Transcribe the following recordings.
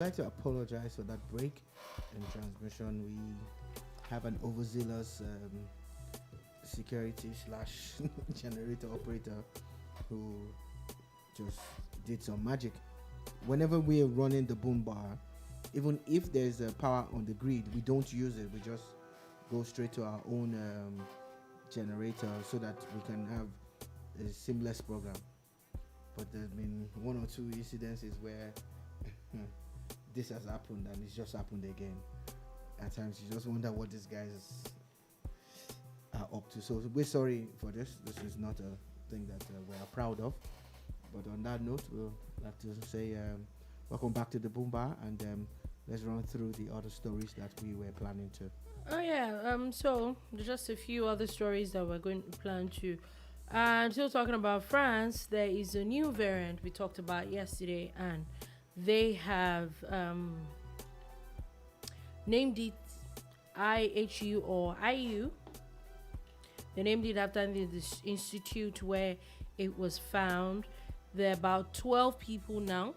I'd like to apologize for that break in transmission. We have an overzealous security slash generator operator who just did some magic. Whenever we're running the boom bar, even if there's a power on the grid, we don't use it. We just go straight to our own generator so that we can have a seamless program. But there's been one or two incidences where this has happened and it's just happened again. At times you just wonder what these guys are up to. So we're sorry for this. This is not a thing that we are proud of. But on that note, we'll have to say welcome back to the Boom Bar, and let's run through the other stories that we were planning to. Oh yeah. So just a few other stories that we're going to plan to. And still talking about France, there is a new variant we talked about yesterday, and they have named it IHU or IU. They named it after this institute where it was found. There are about 12 people now,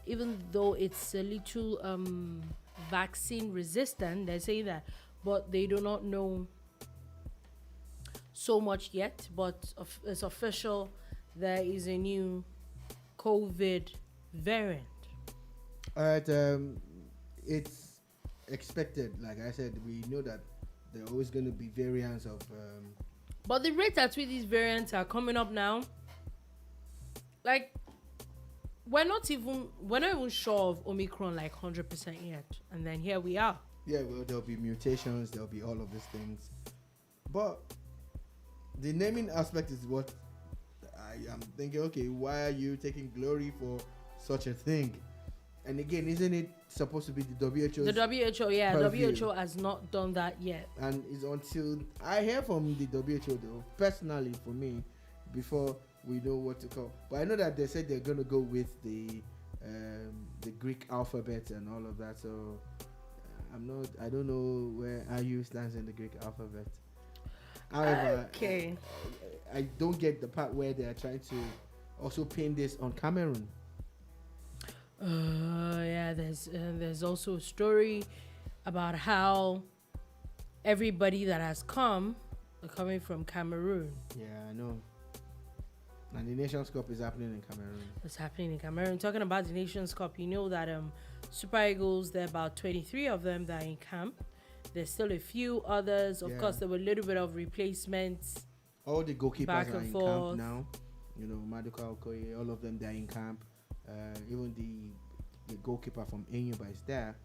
even though it's a little vaccine resistant, they say that, but they do not know so much yet. But it's official, there is a new COVID variant. All right, it's expected. Like I said, we know that there are always going to be variants of. But the rate at which these variants are coming up now, like, we're not even sure of Omicron like 100% yet, and then here we are. Yeah, well, there'll be mutations, there'll be all of these things, but the naming aspect is what I am thinking. Okay, why are you taking glory for such a thing? And again, isn't it supposed to be the WHO? The WHO, yeah, purview? WHO has not done that yet. And it's until I hear from the WHO, though, personally for me, before we know what to call. But I know that they said they're going to go with the Greek alphabet and all of that. So I don't know where IU stands in the Greek alphabet. However, okay, I don't get the part where they are trying to also pin this on Cameroon. Yeah, there's also a story about how everybody that has come are coming from Cameroon. Yeah, I know. And the Nations Cup is happening in Cameroon. It's happening in Cameroon. Talking about the Nations Cup, you know that Super Eagles, there are about 23 of them that are in camp. There's still a few others. Of course, there were a little bit of replacements. All the goalkeepers back are and in forth. camp now. You know, Maduka Okoye, all of them, they're in camp. Even the goalkeeper from Enyimba is there.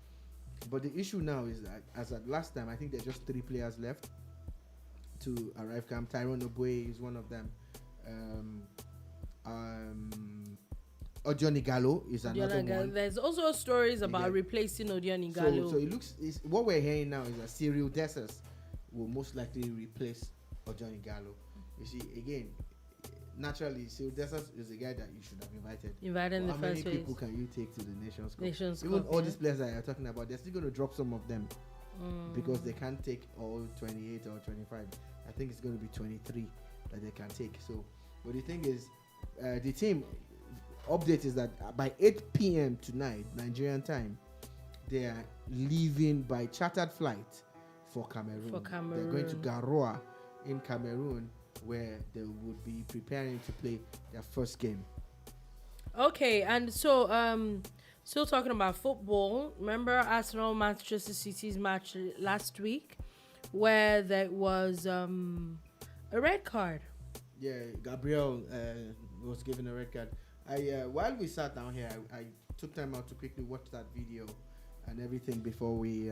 But the issue now is that, as at last time, I think there are just 3 players left to arrive camp. Tyrone Oboe is one of them. Odion Igalo is another one. There's also stories about replacing Odion Igalo. So it looks, what we're hearing now is that Cyril Dessers will most likely replace Odion Igalo. You see, again, naturally, Cyril Dessers is a guy that you should have invited. In the how first many place. people can you take to the Nations Cup? Nations Even Cup, all these players that you're talking about, they're still going to drop some of them because they can't take all 28 or 25. I think it's going to be 23 that they can take. So, but the thing is, the team update is that by 8 p.m. tonight, Nigerian time, they are leaving by chartered flight for Cameroon. They're going to Garoua in Cameroon, where they would be preparing to play their first game. Okay, and so still talking about football. Remember Arsenal Manchester City's match last week, where there was a red card. Yeah, Gabriel was given a red card. While we sat down here, I took time out to quickly watch that video and everything before we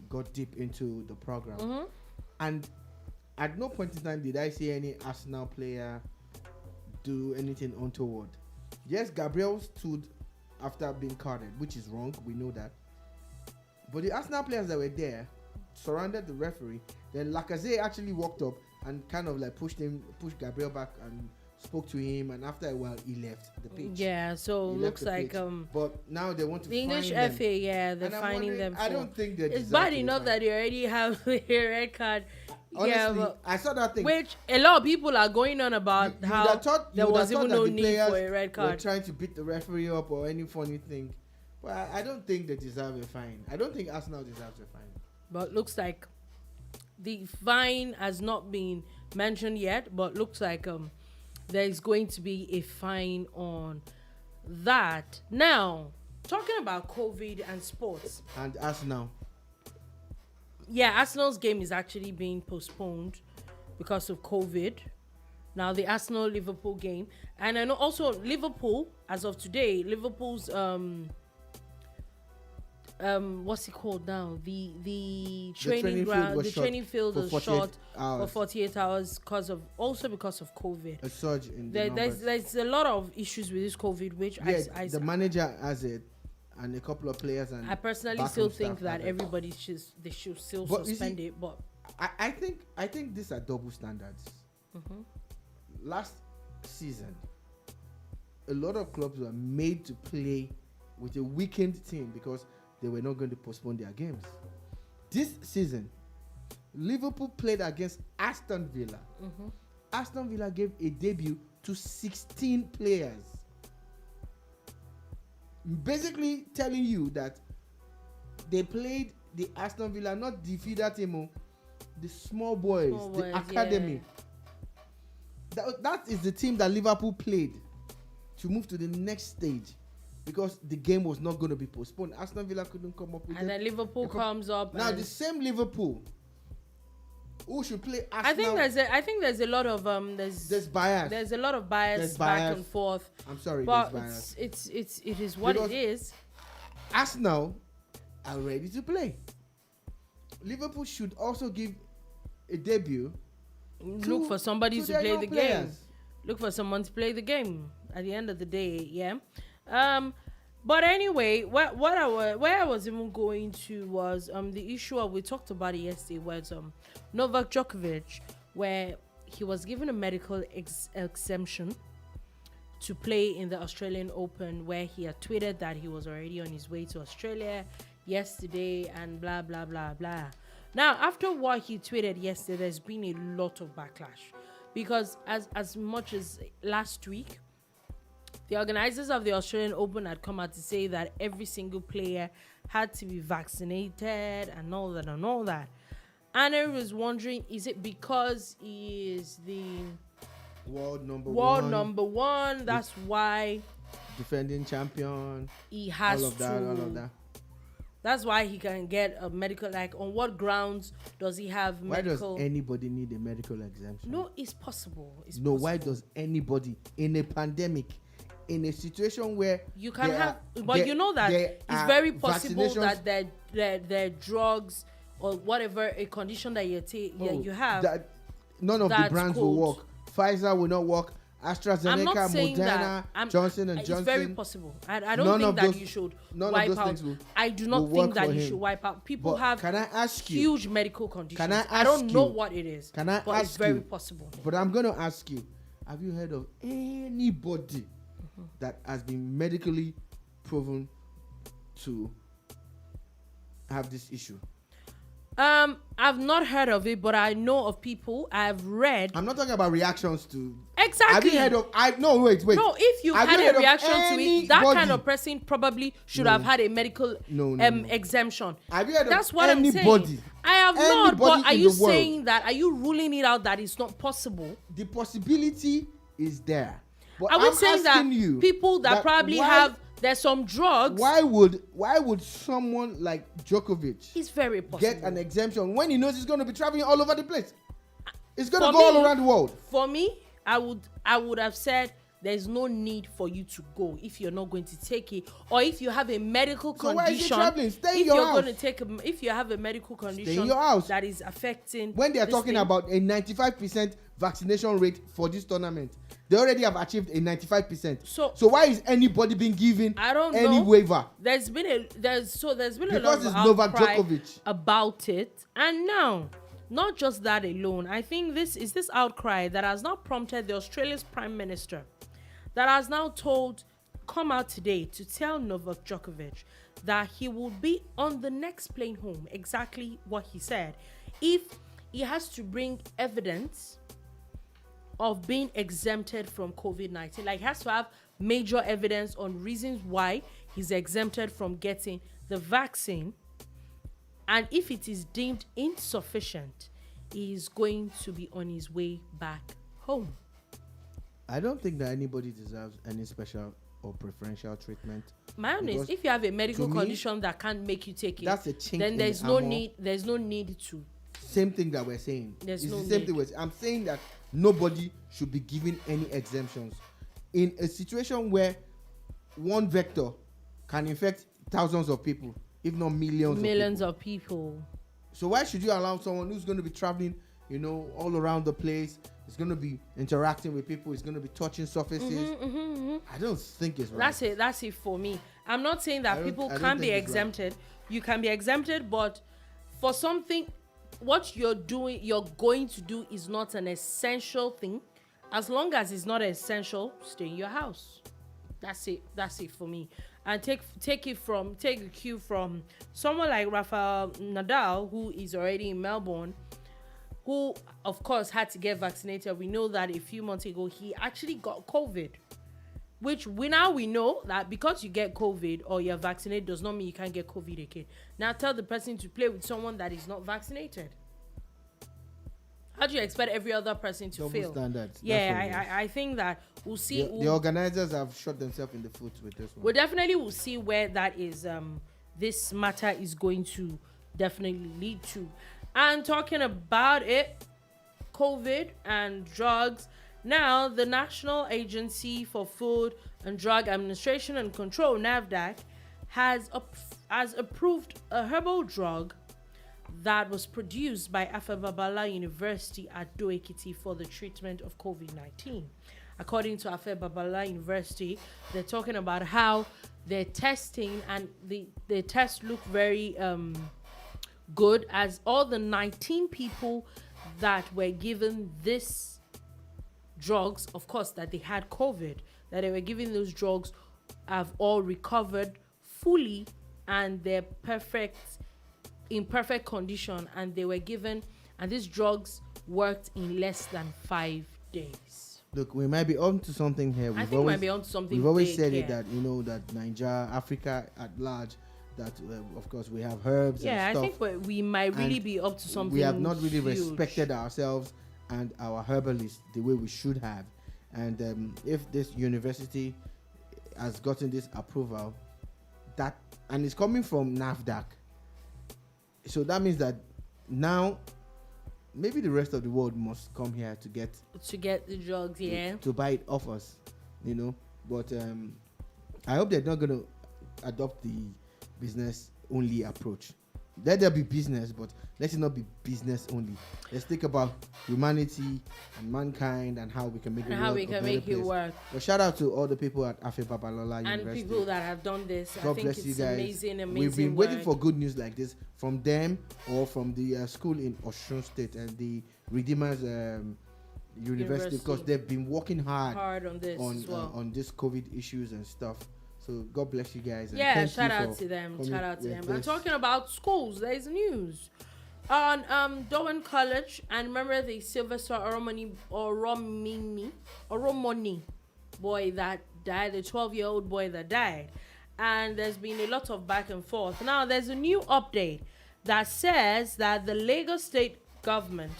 got deep into the program. Mm-hmm. And at no point in time did I see any Arsenal player do anything untoward. Yes, Gabriel stood after being carded, which is wrong. We know that. But the Arsenal players that were there surrounded the referee. Then Lacazette actually walked up and kind of like pushed Gabriel back and spoke to him. And after a while, he left the pitch. Yeah, so He looks left the like pitch. But now they want to the English fine FA, them. yeah, they're And I'm fining wondering, them. I don't think they it's deserve bad to be enough fined. that they already have a red card. Honestly, I saw that thing. Which a lot of people are going on about how there was even no need for a red card. They're trying to beat the referee up or any funny thing. But I don't think they deserve a fine. I don't think Arsenal deserves a fine. But looks like the fine has not been mentioned yet. But looks like there is going to be a fine on that. Now, talking about COVID and sports. And Arsenal. Yeah, Arsenal's game is actually being postponed because of COVID. Now, the Arsenal-Liverpool game. And I know also Liverpool, as of today, Liverpool's, what's it called now? The training ground, the training field was short for 48 hours because of COVID. A surge in there's a lot of issues with this COVID, which the manager has it. And a couple of players, and I personally still think that everybody should still suspend it. But I think these are double standards. Mm-hmm. Last season, a lot of clubs were made to play with a weakened team because they were not going to postpone their games. This season, Liverpool played against Aston Villa. Mm-hmm. Aston Villa gave a debut to 16 players. Basically telling you that they played the Aston Villa, not the feeder team, the small boys, the academy. Yeah. That is the team that Liverpool played to move to the next stage because the game was not going to be postponed. Aston Villa couldn't come up with it. And then Liverpool comes up. Now the same Liverpool who should play Arsenal. I think there's a lot of there's bias. There's a lot of bias back and forth. I'm sorry, but there's bias. It is what it is. Arsenal are ready to play. Liverpool should also give a debut. Look for somebody to play the game. Look for someone to play the game. At the end of the day, yeah. But anyway, where I was even going to was the issue we talked about it yesterday was Novak Djokovic, where he was given a medical exemption to play in the Australian Open, where he had tweeted that he was already on his way to Australia yesterday and blah blah blah blah. Now, after what he tweeted yesterday, there's been a lot of backlash because as much as last week, the organizers of the Australian Open had come out to say that every single player had to be vaccinated and all that and all that. And I was wondering, is it because he is the world number one? That's why defending champion. He has all of that. That's why he can get a medical. Like, on what grounds does he have medical? Why does anybody need a medical exemption? No, it's possible. Why does anybody in a pandemic? In a situation where you can have, but you know that it's very possible that their drugs or whatever a condition that you have, that none of the brands will work. Pfizer will not work. AstraZeneca, Moderna, Johnson and Johnson. It's very possible. I don't think that you should wipe out. I do not think that you should wipe out. People have huge medical conditions. I don't know what it is. But it's very possible. But I'm going to ask you, have you heard of anybody that has been medically proven to have this issue? I've not heard of it, but I know of people. I've read. I'm not talking about reactions to. Exactly. Have you heard of? No, wait. No, if you had a reaction to it, that kind of person probably should have had a medical exemption. Have you heard That's of what anybody? I'm saying. I have not. But are you saying that? Are you ruling it out that it's not possible? The possibility is there. But I would say that people that probably have. There's some drugs. Why would someone like Djokovic it's very possible. Get an exemption when he knows he's going to be traveling all over the place? It's going to go all around the world. For me, I would have said there's no need for you to go if you're not going to take it, or if you have a medical condition. Why is he traveling? Stay in your house. If you have a medical condition stay in your house. That is affecting. When they are talking about a 95% vaccination rate for this tournament, they already have achieved a 95%. So why is anybody being given any waiver? There's been a lot of outcry about it, and now not just that alone. I think this outcry that has now prompted the Australia's Prime Minister, that has now come out today to tell Novak Djokovic that he will be on the next plane home. Exactly what he said. If he has to bring evidence of being exempted from COVID-19. Like, he has to have major evidence on reasons why he's exempted from getting the vaccine. And if it is deemed insufficient, he is going to be on his way back home. I don't think that anybody deserves any special or preferential treatment. My honest, if you have a medical condition that can't make you take it, that's a chink then there's in no armor. need. There's no need to. Same thing that we're saying. There's it's no the same need. thing I'm saying that nobody should be given any exemptions in a situation where one vector can infect thousands of people, if not millions of people. So why should you allow someone who's going to be traveling, all around the place? Is going to be interacting with people. Is going to be touching surfaces. I don't think it's right. That's it for me. I'm not saying that people can't be exempted. Right. You can be exempted, but for something, what you're going to do is not an essential thing. As long as it's not essential, stay in your house. That's it for me. And take a cue from someone like Rafael Nadal, who is already in Melbourne, who of course had to get vaccinated. We know that a few months ago he actually got COVID, which we know that because you get COVID or you're vaccinated does not mean you can't get COVID again. Now tell the person to play with someone that is not vaccinated. How do you expect every other person to fail? Standards. Yeah, I think that we'll see. The organizers have shot themselves in the foot with this one. We definitely will see where that is. This matter is going to definitely lead to. And talking about it, COVID and drugs. Now, the National Agency for Food and Drug Administration and Control, NAFDAC, has approved a herbal drug that was produced by Afebabala University at Doekiti for the treatment of COVID-19. According to Afebabala University, they're talking about how they're testing, and the tests look very good, as all the 19 people that were given this drugs, of course, that they had COVID, that they were given those drugs, have all recovered fully, and they're in perfect condition, and they were given, and these drugs worked in less than 5 days. Look, we might be on to something here. I think we might be on to something. We've always said it that that Nigeria, Africa at large, that of course we have herbs. Yeah, and stuff, I think we might really be up to something. We have not really huge. respected ourselves and our herbalists the way we should have. And if this university has gotten this approval, and it's coming from NAFDAC, so that means that now maybe the rest of the world must come here to get the drugs, to buy it off us, But I hope they're not going to adopt the business only approach. Let there be business, but let it not be business only. Let's think about humanity and mankind and how we can make it work. But shout out to all the people at Afe Babalola University. And people that have done this. God I think bless it's you guys. amazing We've been work. waiting for good news like this from them or from the school in Osun State and the Redeemers University, because they've been working hard on this on this COVID issues and stuff. So God bless you guys. And shout out to them. I'm talking about schools. There's news on Dowen College, and remember the Sylvester Oromoni boy that died, the 12-year-old boy that died, and there's been a lot of back and forth. Now there's a new update that says that the Lagos State government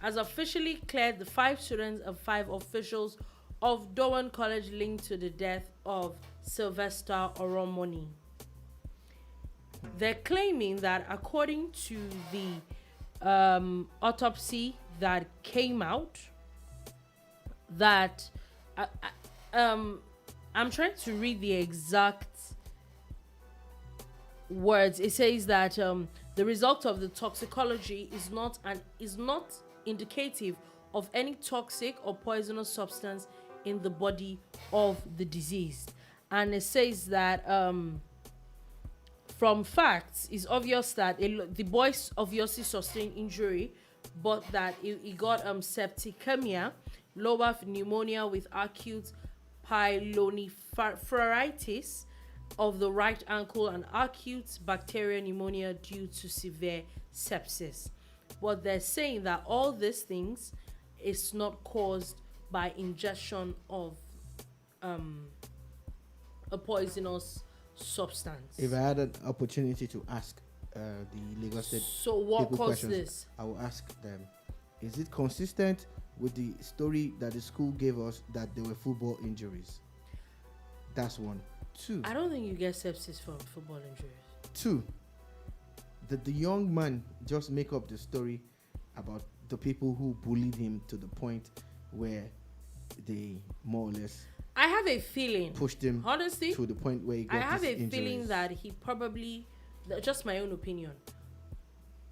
has officially cleared the 5 students and 5 officials of Dowen College linked to the death of Sylvester Oromoni. They're claiming that according to the autopsy that came out, that I'm trying to read the exact words. It says that the result of the toxicology is not indicative of any toxic or poisonous substance in the body of the deceased. And it says that from facts, it's obvious that the boy obviously sustained injury, but that he got septicemia, lower pneumonia with acute pyelonephritis of the right ankle, and acute bacterial pneumonia due to severe sepsis. But they're saying that all these things is not caused by ingestion of a poisonous substance. If I had an opportunity to ask the Lagos State So what people caused questions, this? I will ask them, is it consistent with the story that the school gave us that there were football injuries? That's one. Two. I don't think you get sepsis from football injuries. Two. Did the young man just make up the story about the people who bullied him to the point where they more or less I have a feeling, pushed him honestly, to the point where he got I have these a feeling injuries? that he probably, just my own opinion,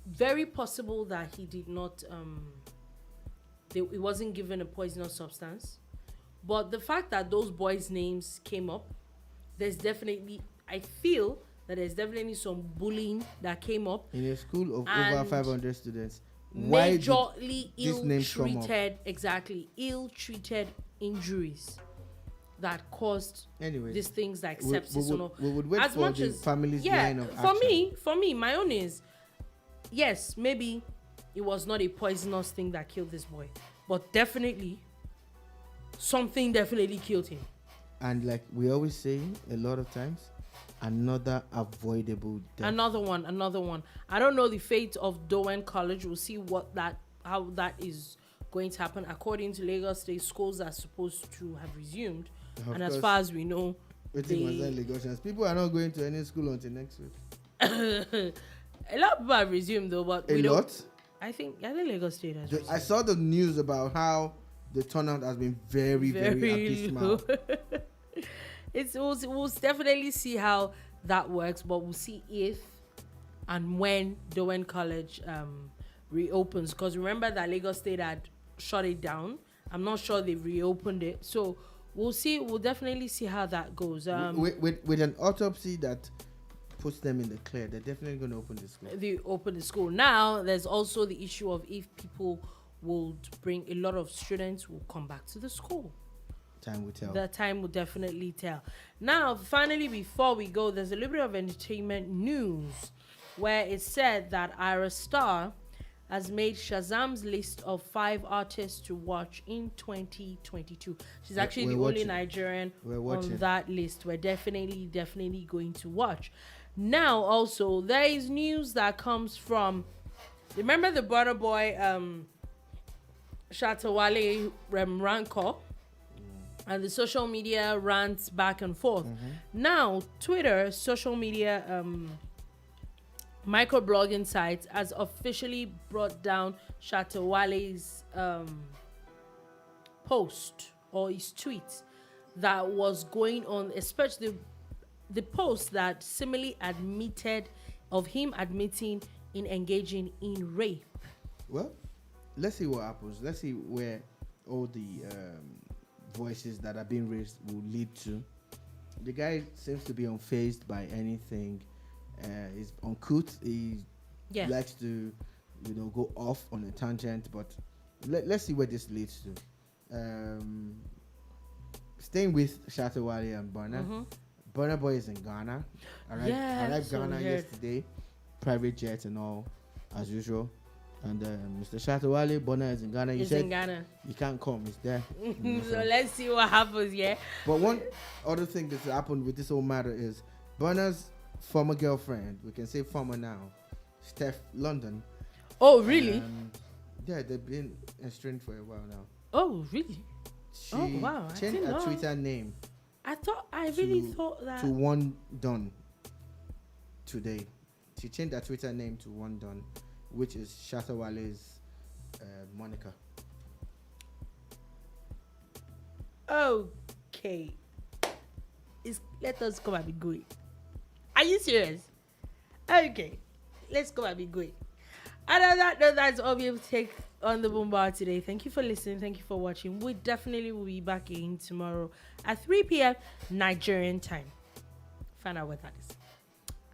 very possible that he did not, he wasn't given a poisonous substance. But the fact that those boys' names came up, there's definitely, I feel that there's definitely some bullying that came up. In a school of over And 500 students, why did Majorly these names come up? ill-treated, exactly, ill-treated injuries that caused Anyways, these things like we sepsis or no. would wait As for much the as family's yeah, line of action. for me, my own is yes, maybe it was not a poisonous thing that killed this boy, but definitely something definitely killed him. And like we always say a lot of times, another avoidable death. Another one. I don't know the fate of Dowen College. We'll see how that is going to happen. According to Lagos State, schools are supposed to have resumed, Of and as course, far as we know, waiting was that Lagosians. People are not going to any school until next week. a lot of people have resumed though, but A lot. I think Lagos State has resumed. I saw the news about how the turnout has been very, very abysmal. We'll definitely see how that works, but we'll see if and when Dowen College reopens. Because remember that Lagos State had shut it down. I'm not sure they've reopened it, so we'll see. We'll definitely see how that goes. With an autopsy that puts them in the clear, they're definitely going to open the school. They open the school now. There's also the issue of if people would bring a lot of students will come back to the school. Time will tell. The time will definitely tell. Now, finally, before we go, there's a little bit of entertainment news where it said that Ira Star has made Shazam's list of 5 artists to watch in 2022. She's actually the only Nigerian on that list. We're definitely going to watch. Now, also, there is news that comes from, remember the Burna Boy Shatawale Ranko? And the social media rants back and forth. Now, Twitter, social media microblogging sites, has officially brought down Shatawale's post or his tweet that was going on, especially the post that similarly admitted of him admitting in engaging in rape. Well, let's see what happens. Let's see where all the voices that are being raised will lead to. The guy seems to be unfazed by anything. He's uncouth. He likes to, go off on a tangent. But let's see where this leads to. Staying with Shatawale and Burna. Burna Boy is in Ghana. Arrived Ghana yesterday. Private jet and all, as usual. And Mr. Shatawale, Burna is in Ghana. He's in Ghana. He can't come. He's there. So let's see what happens, yeah. But one other thing that's happened with this whole matter is Burna's former girlfriend, we can say former now, Steph London. Oh, really? Yeah, they've been estranged for a while now. Oh, really? She wow. changed her Twitter name. I really thought that. To One Done today. She changed her Twitter name to One Done, which is Shatawale's moniker. Okay. Let us come and be going. Are you serious? Okay. Let's go and be going. And on that note, that's all we have to take on the Boom Bar today. Thank you for listening. Thank you for watching. We definitely will be back in tomorrow at 3 p.m. Nigerian time. Find out what that is.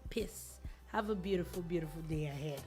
Peace. Have a beautiful, beautiful day ahead.